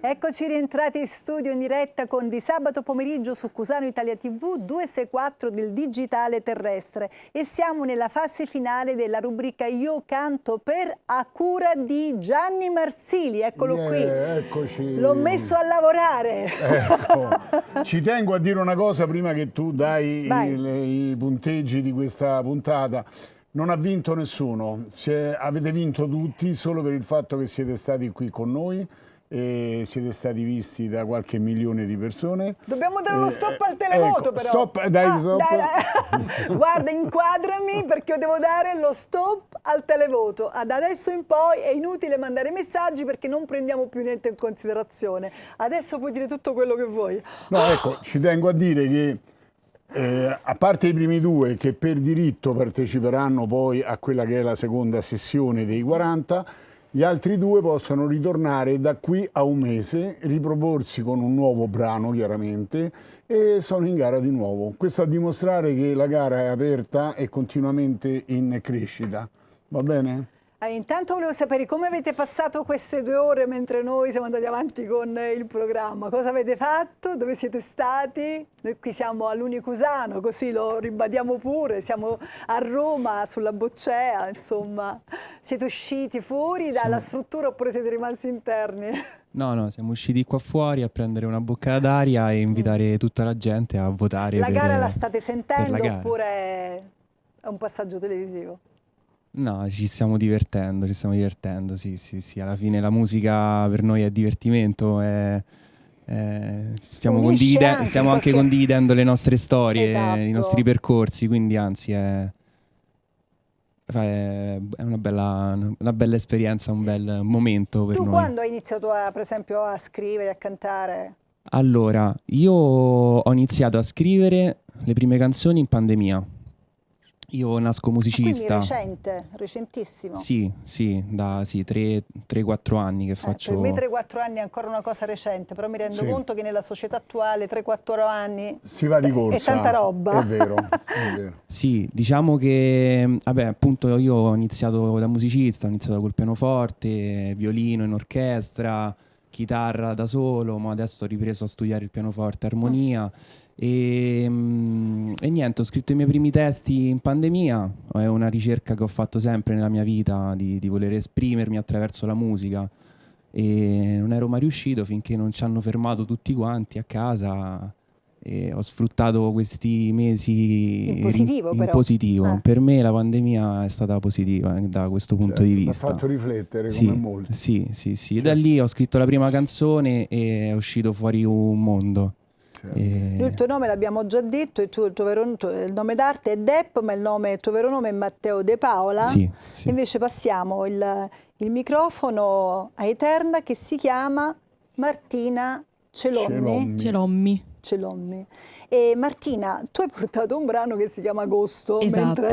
Eccoci rientrati in studio in diretta con Di sabato pomeriggio su Cusano Italia TV 264 del digitale terrestre e siamo nella fase finale della rubrica Io canto per a cura di Gianni Marsili. Eccolo qui. Eccoci. L'ho messo a lavorare. Ecco. Ci tengo a dire una cosa prima che tu dai i punteggi di questa puntata. Non ha vinto nessuno, avete vinto tutti solo per il fatto che siete stati qui con noi e siete stati visti da qualche milione di persone. Dobbiamo dare uno stop al televoto, ecco, però. Stop, dai, stop. Dai. Guarda, inquadrami perché io devo dare lo stop al televoto. Da adesso in poi è inutile mandare messaggi perché non prendiamo più niente in considerazione. Adesso puoi dire tutto quello che vuoi. No, ecco, ci tengo a dire che a parte i primi due che per diritto parteciperanno poi a quella che è la seconda sessione dei 40, gli altri due possono ritornare da qui a un mese, riproporsi con un nuovo brano chiaramente e sono in gara di nuovo. Questo a dimostrare che la gara è aperta e continuamente in crescita. Va bene? Intanto volevo sapere come avete passato queste 2 ore mentre noi siamo andati avanti con il programma. Cosa avete fatto? Dove siete stati? Noi qui siamo all'Unicusano, così lo ribadiamo pure. Siamo a Roma, sulla Boccea, insomma. Siete usciti fuori dalla struttura oppure siete rimasti interni? No, siamo usciti qua fuori a prendere una boccata d'aria e invitare tutta la gente a votare. La gara la state sentendo oppure è un passaggio televisivo? No, ci stiamo divertendo, sì. Alla fine la musica per noi è divertimento, stiamo anche condividendo le nostre storie, esatto, i nostri percorsi, quindi anzi è una bella esperienza, un bel momento per noi. Tu quando hai iniziato per esempio a scrivere, a cantare? Allora, io ho iniziato a scrivere le prime canzoni in pandemia. Io nasco musicista. Quindi recente, recentissimo. Sì, da 3-4 anni che faccio. Per me 3-4 anni è ancora una cosa recente, però mi rendo conto che nella società attuale 3-4 anni si va di corsa. È tanta roba. È vero, è vero. Sì, diciamo che appunto io ho iniziato da musicista, ho iniziato col pianoforte, violino in orchestra, chitarra da solo, ma adesso ho ripreso a studiare il pianoforte, armonia. E niente, ho scritto i miei primi testi in pandemia, è una ricerca che ho fatto sempre nella mia vita di voler esprimermi attraverso la musica e non ero mai riuscito finché non ci hanno fermato tutti quanti a casa e ho sfruttato questi mesi in positivo. Per me la pandemia è stata positiva da questo punto di vista. Mi ha fatto riflettere come molti. Sì. Da lì ho scritto la prima canzone e è uscito fuori un mondo. Il tuo nome l'abbiamo già detto, il nome d'arte è Depp, ma il tuo vero nome è Matteo De Paola. Sì. Invece passiamo il microfono a Eterna che si chiama Martina Celommi. E Martina, tu hai portato un brano che si chiama Agosto, mentre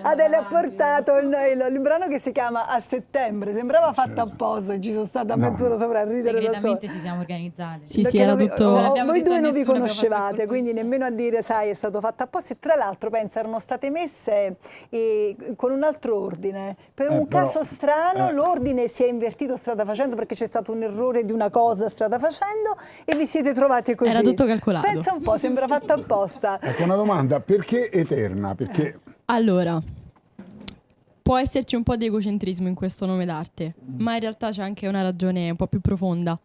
Adele ha portato il brano che si chiama A Settembre. Sembrava fatto apposta e ci sono stata mezz'ora sopra a ridere da sola. Segretamente ci siamo organizzati. Sì, era tutto. Voi due non vi conoscevate, quindi nemmeno a dire, sai, è stato fatto apposta. E tra l'altro, pensa, erano state messe con un altro ordine. Per un caso strano, l'ordine si è invertito strada facendo perché c'è stato un errore di una cosa strada facendo e vi siete trovati così. Era tutto calcolato. Pensa un po', sembra fatto apposta. Ecco una domanda, perché Eterna? Perché... Allora, può esserci un po' di egocentrismo in questo nome d'arte, ma in realtà c'è anche una ragione un po' più profonda.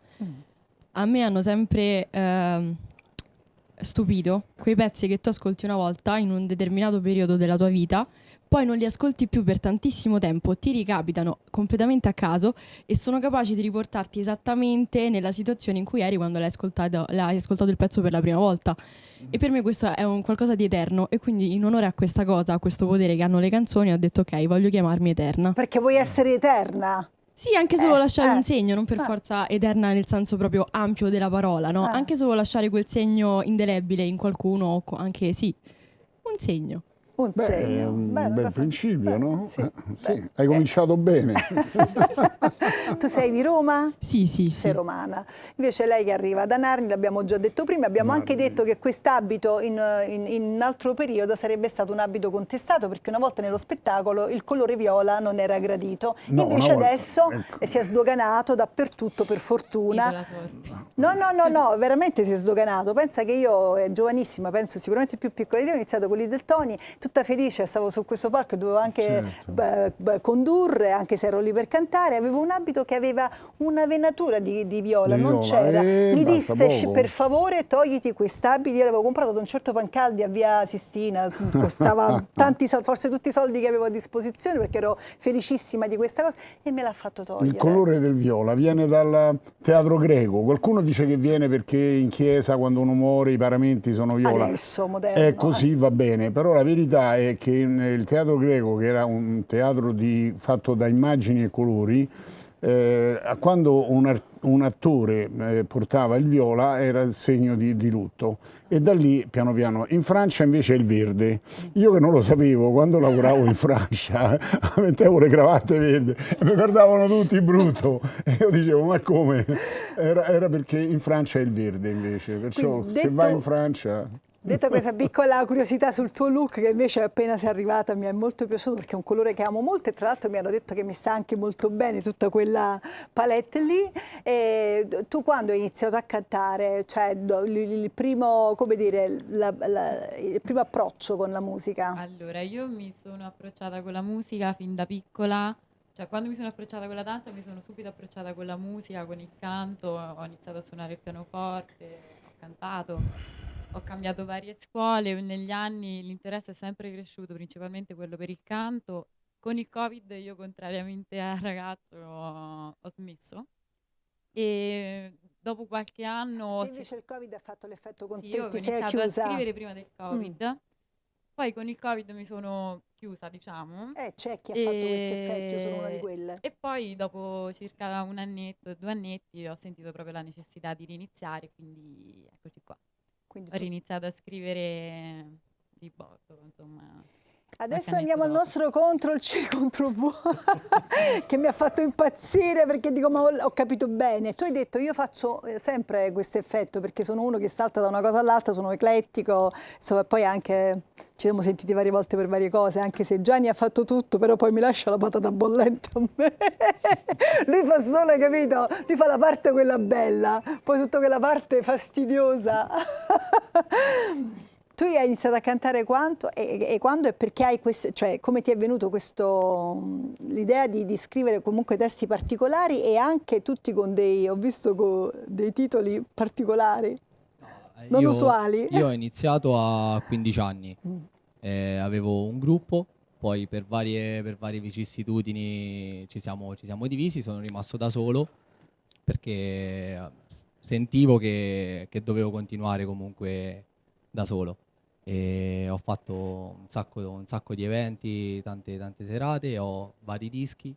A me hanno sempre stupito quei pezzi che tu ascolti una volta in un determinato periodo della tua vita, poi non li ascolti più per tantissimo tempo, ti ricapitano completamente a caso e sono capaci di riportarti esattamente nella situazione in cui eri quando l'hai ascoltato il pezzo per la prima volta. E per me questo è un qualcosa di eterno e quindi in onore a questa cosa, a questo potere che hanno le canzoni, ho detto ok, voglio chiamarmi Eterna. Perché vuoi essere eterna? Sì, anche solo lasciare un segno, non per forza eterna nel senso proprio ampio della parola, no? Anche solo lasciare quel segno indelebile in qualcuno, anche sì, un segno. Un Beh, è segno. un Beh, bel fa- principio, beh, no? sì, Sì, beh. hai cominciato bene. Tu sei di Roma? Sì, sì, Sei sì. romana. Invece lei che arriva da Narni, l'abbiamo già detto prima, abbiamo anche Narni. detto che quest'abito in un altro periodo sarebbe stato un abito contestato perché una volta nello spettacolo il colore viola non era gradito. No, una Invece volta, adesso ecco. si è sdoganato dappertutto per fortuna. Spiego la sorte. No, veramente si è sdoganato. Pensa che io, giovanissima, penso sicuramente più piccola di te, ho iniziato con l'Idel Toni, tutta felice, stavo su questo palco e dovevo anche Certo. condurre, anche se ero lì per cantare, avevo un abito che aveva una venatura di viola, Di non viola, c'era. Mi basta disse, poco. per favore togliti quest'abito, io l'avevo comprato da un certo Pancaldi a via Sistina, costava tanti soldi, forse tutti i soldi che avevo a disposizione perché ero felicissima di questa cosa e me l'ha fatto togliere. Il colore del viola viene dal teatro greco. Qualcuno dice che viene perché in chiesa quando uno muore i paramenti sono viola. Adesso, moderno. È così, va bene, però la verità è che il teatro greco, che era un teatro fatto da immagini e colori, quando un attore portava il viola era il segno di lutto e da lì piano piano. In Francia invece è il verde. Io che non lo sapevo, quando lavoravo in Francia mettevo le cravatte verdi e mi guardavano tutti brutto e io dicevo ma come? Era perché in Francia è il verde invece, perciò Quindi, se vai in Francia... Detta questa piccola curiosità sul tuo look che invece appena sei arrivata mi è molto piaciuto perché è un colore che amo molto e tra l'altro mi hanno detto che mi sta anche molto bene tutta quella palette lì. E tu quando hai iniziato a cantare, cioè il primo, come dire, il primo approccio con la musica? Allora, io mi sono approcciata con la musica fin da piccola, cioè quando mi sono approcciata con la danza mi sono subito approcciata con la musica, con il canto, ho iniziato a suonare il pianoforte, ho cantato, ho cambiato varie scuole, negli anni l'interesse è sempre cresciuto, principalmente quello per il canto. Con il Covid io, contrariamente al ragazzo, ho smesso e dopo qualche anno Invece il Covid ha fatto l'effetto con sì, te, io ho ti sei iniziato a chiusa. scrivere prima del Covid. Poi con il Covid mi sono chiusa, diciamo, C'è chi ha fatto questi effetti, io sono una di quelle. e poi dopo circa un annetto, 2 annetti, ho sentito proprio la necessità di riniziare, quindi eccoci qua. Quindi Ho riniziato a scrivere di botto, insomma. Adesso qualche andiamo al annetto nostro Ctrl C, Ctrl V, che mi ha fatto impazzire perché dico, ma ho capito bene. Tu hai detto, io faccio sempre questo effetto perché sono uno che salta da una cosa all'altra, sono eclettico, insomma, poi anche ci siamo sentiti varie volte per varie cose, anche se Gianni ha fatto tutto, però poi mi lascia la patata bollente a me. Lui fa solo, capito? Lui fa la parte quella bella, poi tutta quella parte fastidiosa. Tu hai iniziato a cantare quando e perché hai questo, cioè come ti è venuto l'idea di scrivere comunque testi particolari e anche tutti con ho visto con dei titoli particolari, non usuali? Io ho iniziato a 15 anni, avevo un gruppo, poi per varie vicissitudini ci siamo divisi, sono rimasto da solo perché sentivo che dovevo continuare comunque da solo. E ho fatto un sacco di eventi, tante serate, ho vari dischi.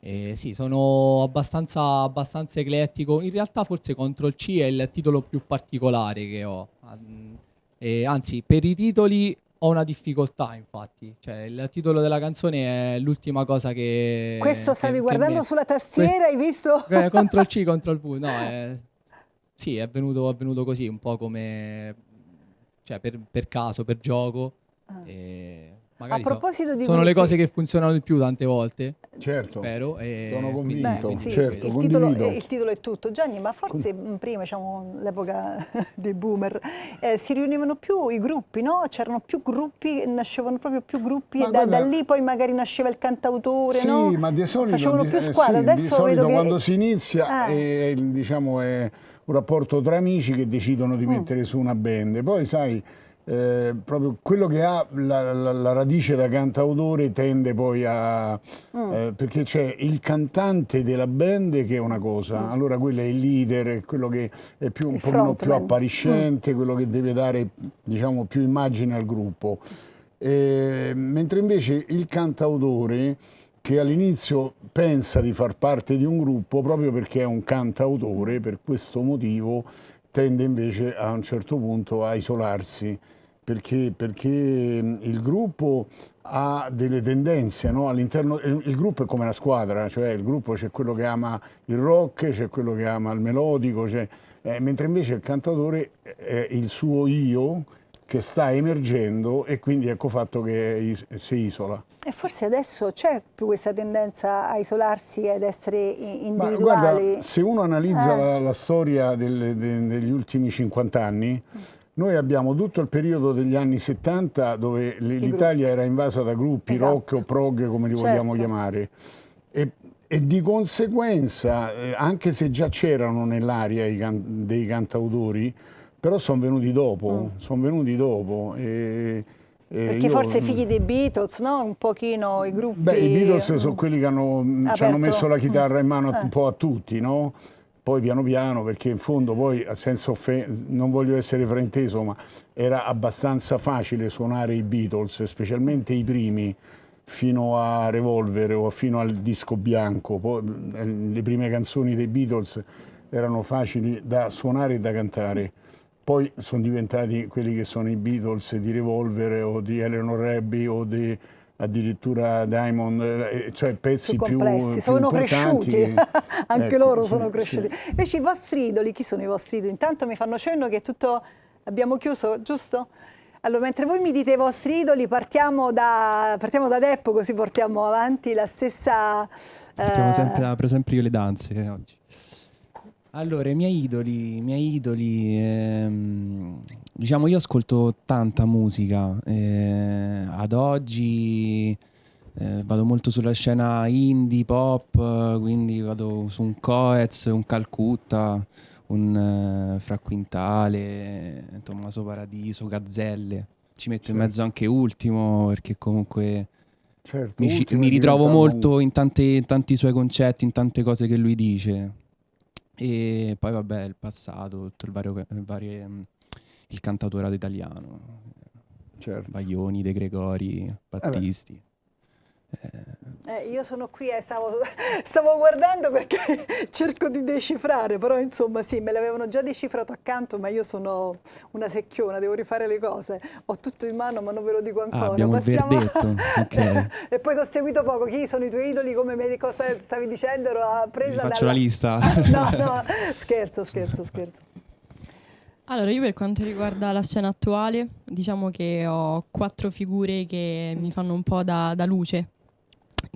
E sì, sono abbastanza eclettico. In realtà forse Control C è il titolo più particolare che ho. E anzi, per i titoli ho una difficoltà, infatti. Cioè, il titolo della canzone è l'ultima cosa che... Questo stavi che guardando sulla tastiera, hai visto? Control C, Control V, no, sì, è venuto così, un po' come, cioè, per caso, per gioco. E magari A proposito di sono le gruppi- cose che funzionano di più tante volte, Certo, spero. sono quindi- convinto, quindi sì, certo, il condivido. titolo è tutto. Gianni, ma forse prima, diciamo, all'epoca dei boomer, si riunivano più i gruppi, no? C'erano più gruppi, nascevano proprio più gruppi Ma e da guarda- lì poi magari nasceva il cantautore, Sì, no? ma di solito, Facevano più squadre. sì, di Adesso solito vedo che... quando si inizia Ah. è un rapporto tra amici che decidono di mettere su una band. Poi sai, proprio quello che ha la radice da cantautore tende poi a... perché c'è il cantante della band che è una cosa, allora quello è il leader, è quello che è più, un Il pochino più frontman. appariscente, quello che deve dare, diciamo, più immagine al gruppo. Mentre invece il cantautore che all'inizio pensa di far parte di un gruppo proprio perché è un cantautore, per questo motivo tende invece a un certo punto a isolarsi perché il gruppo ha delle tendenze, no? All'interno, il gruppo è come la squadra, cioè il gruppo c'è quello che ama il rock, c'è quello che ama il melodico, mentre invece il cantautore è il suo io che sta emergendo e quindi ecco fatto che si isola. E forse adesso c'è più questa tendenza a isolarsi ed essere Ma individuali. guarda, se uno analizza la storia degli ultimi 50 anni, noi abbiamo tutto il periodo degli anni 70 dove l'Italia era invasa da gruppi rock o prog, come li vogliamo chiamare, e di conseguenza, anche se già c'erano nell'aria dei cantautori, però sono venuti dopo, Perché forse figli dei Beatles, no? Un pochino i gruppi... Beh, i Beatles sono quelli che ci hanno messo la chitarra in mano un po' a tutti, no? Poi piano piano, perché in fondo poi, senza non voglio essere frainteso, ma era abbastanza facile suonare i Beatles, specialmente i primi, fino a Revolver o fino al disco bianco. Poi, le prime canzoni dei Beatles erano facili da suonare e da cantare. Poi sono diventati quelli che sono i Beatles di Revolver o di Eleanor Rigby o di addirittura Diamond, cioè pezzi più complessi, sono importanti. Cresciuti, anche ecco, loro sono cresciuti. Sì. Invece i vostri idoli, chi sono i vostri idoli? Intanto mi fanno cenno che tutto abbiamo chiuso, giusto? Allora, mentre voi mi dite i vostri idoli, partiamo da Deppo, così portiamo avanti la stessa... Partiamo sempre per esempio io le danze oggi. Allora, i miei idoli, diciamo io ascolto tanta musica, ad oggi vado molto sulla scena indie, pop, quindi vado su un Coez, un Calcutta, un Fra Quintale, Tommaso Paradiso, Gazzelle, ci metto in mezzo anche Ultimo perché comunque mi ritrovo molto in tanti suoi concetti, in tante cose che lui dice. E poi vabbè il passato, tutto il cantautorato italiano, Baglioni, De Gregori, Battisti. Io sono qui e stavo guardando perché cerco di decifrare, però insomma sì, me l'avevano già decifrato accanto, ma io sono una secchiona, devo rifare le cose, ho tutto in mano ma non ve lo dico ancora. Abbiamo il verdetto. Okay. E poi ti ho seguito poco, chi sono i tuoi idoli, come cosa stavi dicendo, ero presa faccio la lista. No, scherzo. Allora, io per quanto riguarda la scena attuale, diciamo che ho 4 figure che mi fanno un po' da luce,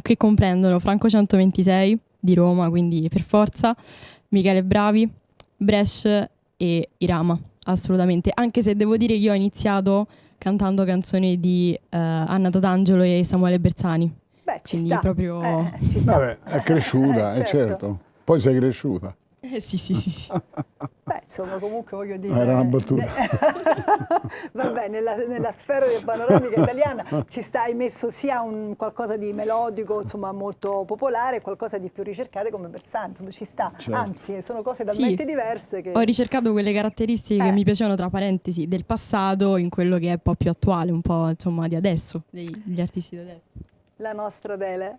che comprendono Franco 126 di Roma, quindi per forza, Michele Bravi, Brescia e Irama, assolutamente. Anche se devo dire che io ho iniziato cantando canzoni di Anna Tatangelo e Samuele Bersani. Beh, ci quindi sta. proprio... Ci sta. Vabbè, è cresciuta, certo. Poi sei cresciuta. Sì. Beh, insomma, comunque voglio dire... Era una battuta. Vabbè, nella sfera del panoramica italiana hai messo sia un qualcosa di melodico, insomma, molto popolare, qualcosa di più ricercate come Bersani, insomma, ci sta. Certo. Anzi, sono cose talmente diverse che... Ho ricercato quelle caratteristiche che mi piacevano, tra parentesi, del passato in quello che è un po' più attuale, un po' insomma di adesso, degli artisti di adesso. La nostra Dele.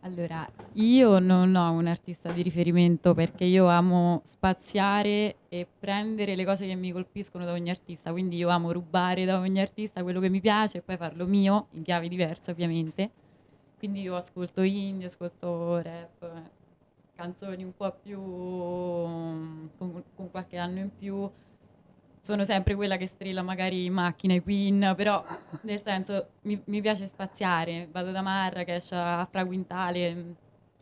Allora, io non ho un artista di riferimento perché io amo spaziare e prendere le cose che mi colpiscono da ogni artista, quindi io amo rubare da ogni artista quello che mi piace e poi farlo mio, in chiavi diverse ovviamente. Quindi io ascolto indie, ascolto rap, canzoni un po' più con qualche anno in più. Sono sempre quella che strilla magari in macchina i Queen, però nel senso mi piace spaziare, vado da Marrakesh a Fra Quintale,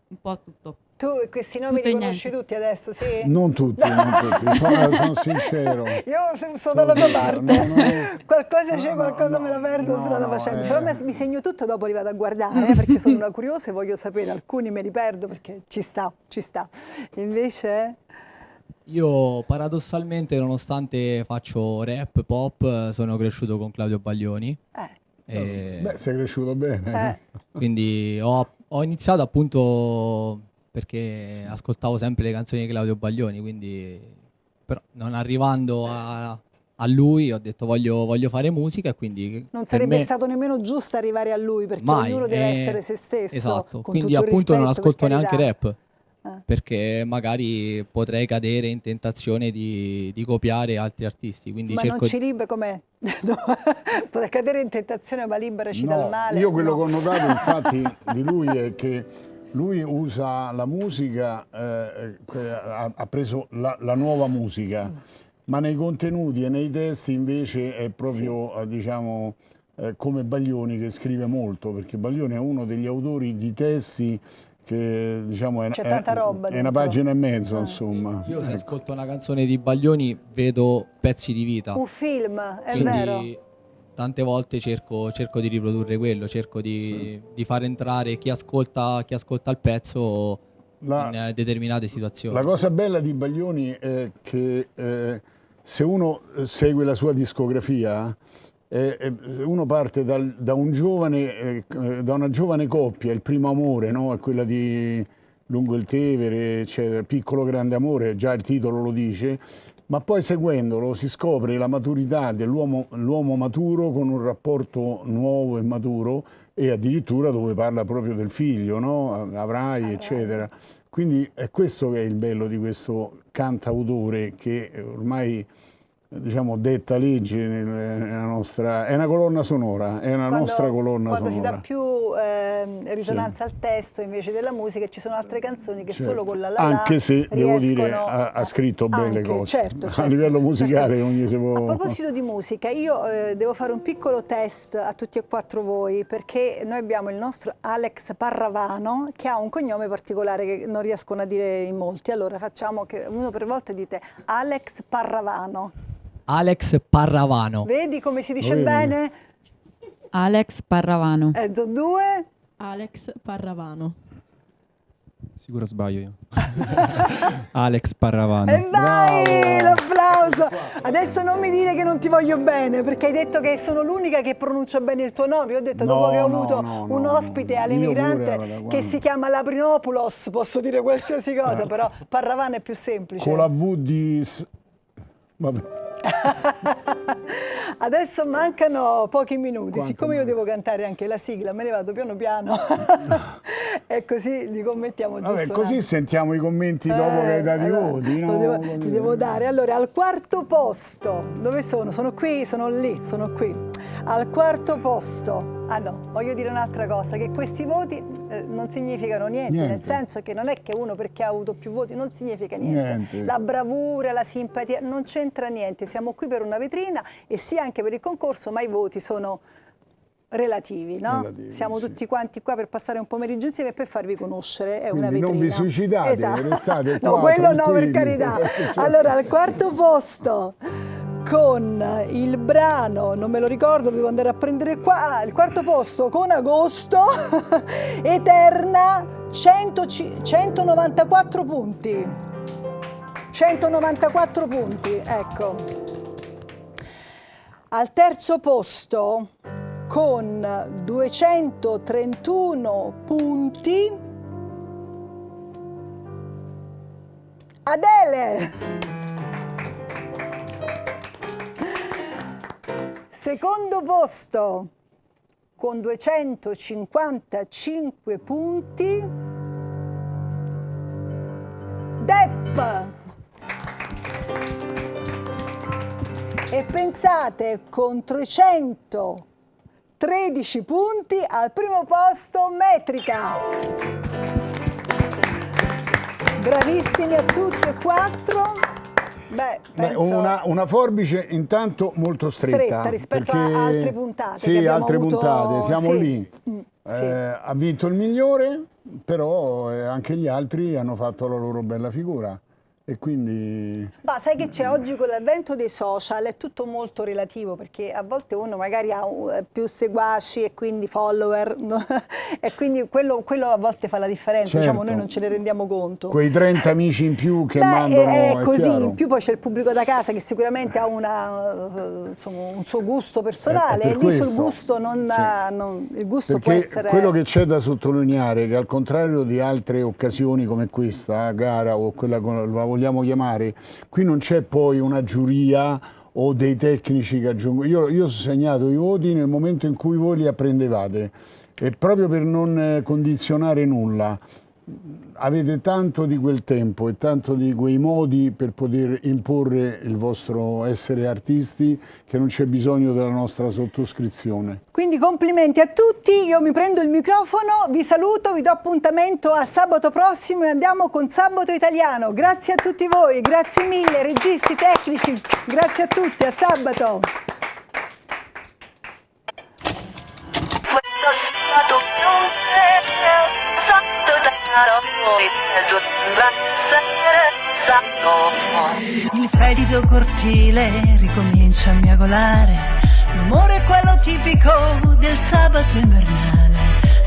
un po' tutto. Tu questi nomi li conosci tutti adesso, sì? Non tutti, sono sincero. Io sono dalla tua parte. Qualcosa c'è, qualcosa me la perdo strada facendo. Però mi segno tutto, dopo li vado a guardare, perché sono una curiosa e voglio sapere. Alcuni me li perdo perché ci sta. Invece... Io paradossalmente, nonostante faccio rap, pop, sono cresciuto con Claudio Baglioni. Beh, sei cresciuto bene. Quindi ho iniziato appunto perché ascoltavo sempre le canzoni di Claudio Baglioni, quindi però non arrivando a lui ho detto voglio fare musica e quindi... Non sarebbe stato nemmeno giusto arrivare a lui perché ognuno deve essere se stesso. Esatto, quindi appunto non ascolto neanche rap. perché magari potrei cadere in tentazione di copiare altri artisti. Quindi Ma cerco non ci libera com'è? No, potrei cadere in tentazione, ma liberaci dal male. Io quello No. che ho notato infatti di lui è che lui usa la musica, ha preso la nuova musica, ma nei contenuti e nei testi invece è proprio, diciamo, come Baglioni, che scrive molto, perché Baglioni è uno degli autori di testi che, diciamo, C'è tanta roba è una dentro. pagina e mezzo, insomma. io se ascolto una canzone di Baglioni vedo pezzi di vita. Un film, è Quindi vero. tante volte cerco di riprodurre quello, cerco di far entrare chi ascolta il pezzo in determinate situazioni. La cosa bella di Baglioni è che se uno segue la sua discografia, uno parte da una giovane coppia, il primo amore, no? È quella di Lungo il Tevere, eccetera, Piccolo Grande Amore, già il titolo lo dice, ma poi seguendolo si scopre la maturità l'uomo maturo con un rapporto nuovo e maturo, e addirittura dove parla proprio del figlio, no? Avrai, eccetera. Quindi è questo che è il bello di questo cantautore che ormai, diciamo, detta legge nella nostra... È una colonna sonora, è una nostra colonna quando si dà sonora. più risonanza al testo invece della musica, ci sono altre canzoni che solo con la Anche se, devo dire, riescono ha scritto belle anche, cose. certo, A certo, livello musicale certo. ogni si può... A proposito di musica, io devo fare un piccolo test a tutti e quattro voi, perché noi abbiamo il nostro Alex Parravano, che ha un cognome particolare che non riescono a dire in molti. Allora facciamo che uno per volta dite Alex Parravano. Alex Parravano. Vedi come si dice vedi? bene? Alex Parravano. Sono due. Alex Parravano. Sicuro sbaglio io. Alex Parravano. E vai, Bravo. l'applauso. Adesso non mi dire che non ti voglio bene, perché hai detto che sono l'unica che pronuncia bene il tuo nome. Io ho detto, No, dopo che ho no, avuto no, un no, ospite no. all'emigrante Io pure, che guarda. si chiama Laprinopoulos, posso dire qualsiasi cosa, però Parravano è più semplice. Con la V di... Vabbè. Adesso mancano pochi minuti, Quanto siccome io manca? devo cantare anche la sigla, me ne vado piano piano e così li commentiamo giusto. Vabbè, un così attimo. sentiamo i commenti dopo che hai dato i allora, voti, lo no? ti devo dare. Allora, al quarto posto, dove sono? Sono qui, sono lì, sono qui. Al quarto posto, voglio dire un'altra cosa, che questi voti non significano niente, Niente. nel senso che non è che uno perché ha avuto più voti non significa niente. Niente. La bravura, la simpatia, non c'entra niente. Siamo qui per una vetrina e sì anche per il concorso, ma i voti sono relativi, no? Relativi, Siamo sì. tutti quanti qua per passare un pomeriggio insieme e per farvi conoscere, è una Quindi vetrina. non vi suicidate, Esatto. restate No, qua, quello no, per tranquilli. carità. Allora, al quarto posto con il brano, non me lo ricordo, lo devo andare a prendere qua, il quarto posto con Agosto, Eterna, 194 punti. 194 punti, ecco. Al terzo posto con 231 punti Adele. Secondo posto con 255 punti Depp. E pensate, con 313 punti al primo posto Metrica. Bravissimi a tutti e quattro. Beh, penso... una forbice intanto molto stretta. rispetto perché- a altre puntate Sì, che abbiamo altre avuto- puntate, siamo sì. lì. Sì. Ha vinto il migliore, però anche gli altri hanno fatto la loro bella figura. E quindi... Ma sai che c'è oggi con l'avvento dei social è tutto molto relativo, perché a volte uno magari ha più seguaci e quindi follower e quindi quello a volte fa la differenza, Certo. diciamo, noi non ce ne rendiamo conto. Quei 30 amici in più che Beh, mandano, è così, chiaro. in più poi c'è il pubblico da casa che sicuramente ha insomma, un suo gusto personale È e per lì sul questo. gusto il gusto può Perché essere... quello che c'è da sottolineare è che al contrario di altre occasioni come questa, gara o quella che la vogliamo chiamare, qui non c'è poi una giuria o dei tecnici che aggiungono. Io ho segnato i voti nel momento in cui voi li apprendevate e proprio per non condizionare nulla. avete tanto di quel tempo e tanto di quei modi per poter imporre il vostro essere artisti che non c'è bisogno della nostra sottoscrizione. Quindi complimenti a tutti, io mi prendo il microfono, vi saluto, vi do appuntamento a sabato prossimo e andiamo con Sabato Italiano. Grazie a tutti voi, grazie mille registi, tecnici, grazie a tutti, a sabato. Questo stato non è santo denaro, poi peggio sembra essere santo. Il fetido cortile ricomincia a miagolare, l'umore è quello tipico del sabato invernale.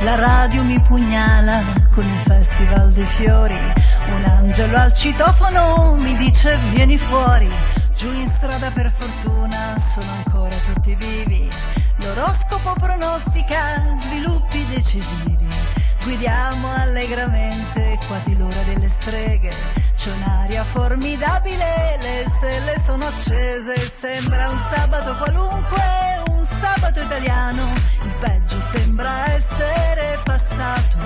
La radio mi pugnala con il festival dei fiori, un angelo al citofono mi dice vieni fuori. Giù in strada per fortuna sono ancora tutti vivi, l'oroscopo pronostica sviluppi decisivi. Guidiamo allegramente, quasi l'ora delle streghe. C'è un'aria formidabile, le stelle sono accese. Sembra un sabato qualunque, un sabato italiano. Il peggio sembra essere passato.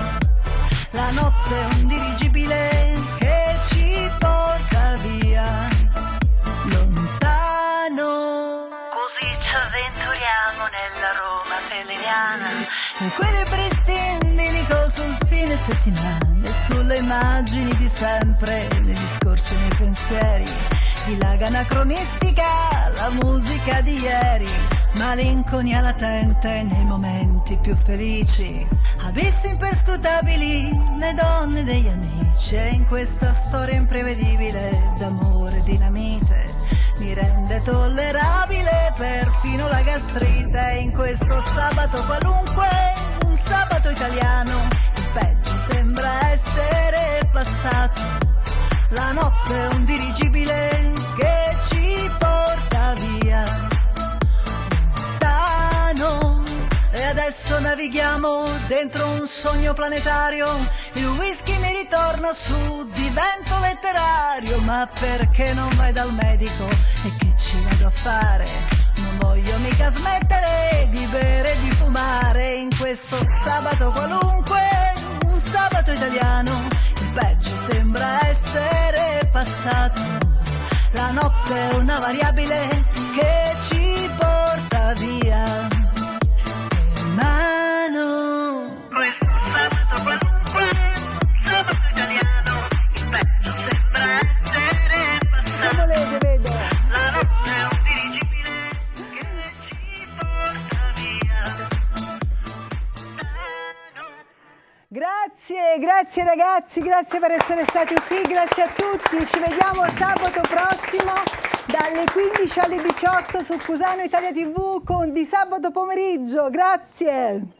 La notte è un dirigibile che ci porta via lontano. Così ci avventuriamo nella Roma felliniana. Equilibristi in bilico sul fine settimana, e sulle immagini di sempre, nei discorsi e nei pensieri, dilaga anacronistica la musica di ieri, malinconia latente nei momenti più felici, abissi imperscrutabili le donne degli amici, e in questa storia imprevedibile d'amore dinamite mi rende tollerabile perfino la gastrite. In questo sabato qualunque, un sabato italiano, il peggio sembra essere passato. La notte è un dirigibile che ci porta via lontano. E adesso navighiamo dentro un sogno planetario, il whisky mi ritorna su, divento letterario. Ma perché non vai dal medico? E che ci vado a fare? Non voglio mica smettere di bere e di fumare. In questo sabato qualunque, un sabato italiano, il peggio sembra essere passato. La notte è una variabile che ci porta via mano. Questo sabato qualunque, sabato italiano, il peggio sembra essere Se passato. volete, vedo. La notte è un dirigibile che ci porta via. Grazie ragazzi, grazie per essere stati qui, grazie a tutti. Ci vediamo sabato prossimo dalle 15 alle 18 su Cusano Italia TV con Di Sabato Pomeriggio. Grazie.